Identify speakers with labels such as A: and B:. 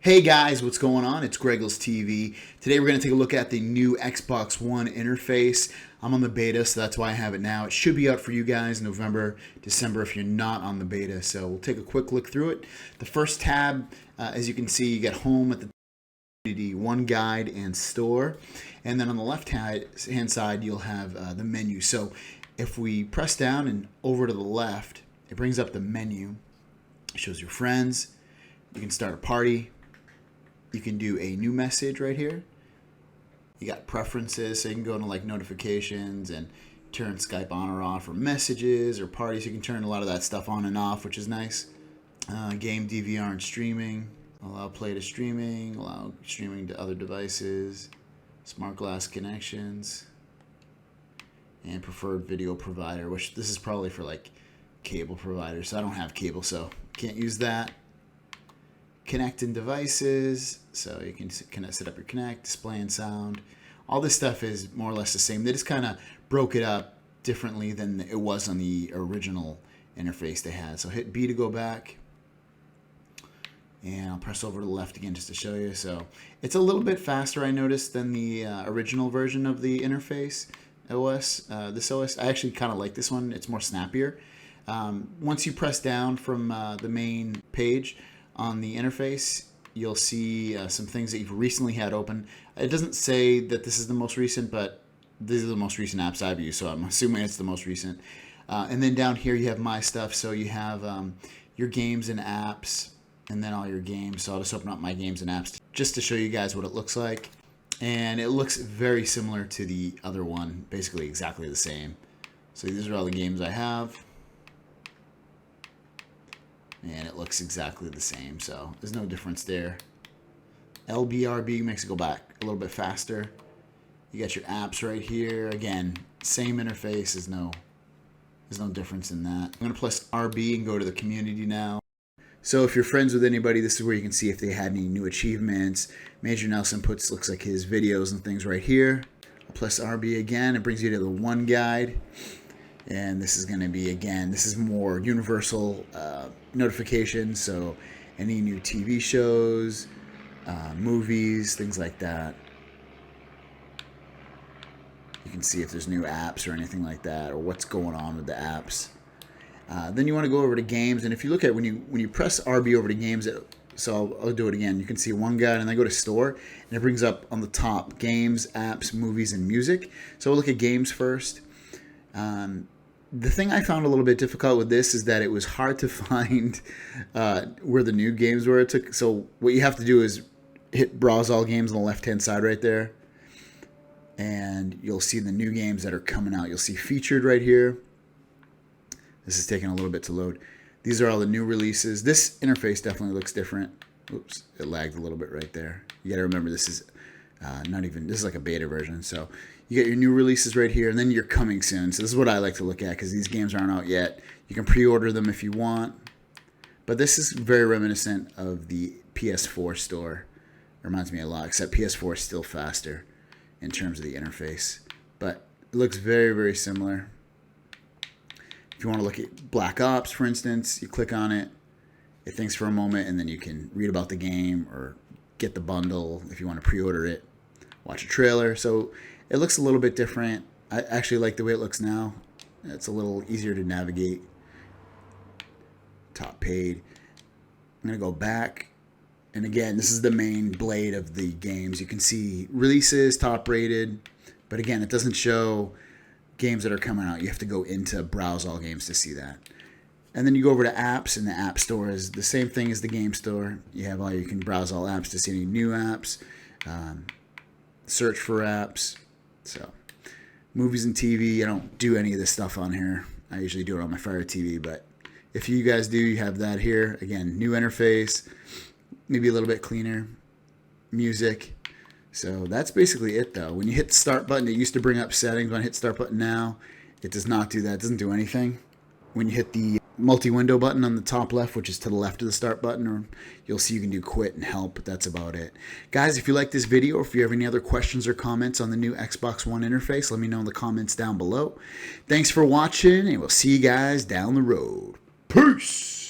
A: Hey guys, what's going on? It's NVIDIA TV. Today we're going to take a look at the new Xbox One interface. I'm on the beta, so that's why I have it now. It should be out for you guys November, December if you're not on the beta. So we'll take a quick look through it. The first tab, as you can see, you get Home at the Community, One Guide, and Store. And then on the left-hand side, you'll have the menu. So if we press down and over to the left, it brings up the menu. It shows your friends. You can start a party. You can do a new message right here. You got preferences, so you can go into like notifications and turn Skype on or off for messages or parties. You can turn a lot of that stuff on and off, which is nice. Game DVR and streaming. Allow play to streaming. Allow streaming to other devices. Smart glass connections. And preferred video provider, which this is probably for like cable providers. So I don't have cable, so can't use that. Connecting devices, so you can set up your Connect, display and sound. All this stuff is more or less the same. They just kind of broke it up differently than it was on the original interface they had. So hit B to go back, and I'll press over to the left again just to show you. So it's a little bit faster, I noticed, than the original version of the interface OS. This OS, I actually kind of like this one. It's more snappier. Once you press down from the main page on the interface, you'll see some things that you've recently had open. It doesn't say that this is the most recent, but these are the most recent apps I've used, so I'm assuming it's the most recent. And then down here you have My Stuff, so you have your games and apps, and then all your games. So I'll just open up My Games and Apps just to show you guys what it looks like. And it looks very similar to the other one, basically exactly the same. So these are all the games I have. And it looks exactly the same, so there's no difference there. LBRB makes it go back a little bit faster. You got your apps right here. Again, same interface. There's no difference in that. I'm going to press RB and go to the community now. So if you're friends with anybody, this is where you can see if they had any new achievements. Major Nelson puts, looks like his videos and things right here. I'll press RB again. It brings you to the One Guide. And this is going to be, again, this is more universal notifications, so any new TV shows, movies, things like that. You can see if there's new apps or anything like that, or what's going on with the apps. Then you want to go over to games, and if you look at when you press RB over to games, so I'll do it again. You can see One Guide, and then go to Store, and it brings up on the top games, apps, movies, and music. So we'll look at games first. The thing I found a little bit difficult with this is that it was hard to find where the new games were. So what you have to do is hit Browse All Games on the left-hand side right there. And you'll see the new games that are coming out. You'll see Featured right here. This is taking a little bit to load. These are all the new releases. This interface definitely looks different. Oops, it lagged a little bit right there. You got to remember this is this is like a beta version. So you get your new releases right here, and then you're coming soon. So this is what I like to look at because these games aren't out yet. You can pre-order them if you want. But this is very reminiscent of the PS4 store. It reminds me a lot, except PS4 is still faster in terms of the interface. But it looks very, very similar. If you want to look at Black Ops, for instance, you click on it. It thinks for a moment, and then you can read about the game or get the bundle if you want to pre-order it. Watch a trailer. So it looks a little bit different. I actually like the way it looks now. It's a little easier to navigate. Top paid. I'm going to go back. And again, this is the main blade of the games. You can see releases, top rated. But again, it doesn't show games that are coming out. You have to go into Browse All Games to see that. And then you go over to apps, and the App Store is the same thing as the Game Store. You can browse all apps to see any new apps. Search for apps. So, movies and TV, I don't do any of this stuff on here. I usually do it on my Fire TV, but if you guys do, you have that here. Again, new interface, maybe a little bit cleaner. Music. So that's basically it, though. When you hit the start button, it used to bring up settings. When I hit start button now, it does not do that. It doesn't do anything. When you hit the multi-window button on the top left, which is to the left of the start button, or you'll see you can do quit and help, but that's about it. Guys, if you like this video, or if you have any other questions or comments on the new Xbox One interface, let me know in the comments down below. Thanks for watching, and we'll see you guys down the road. Peace!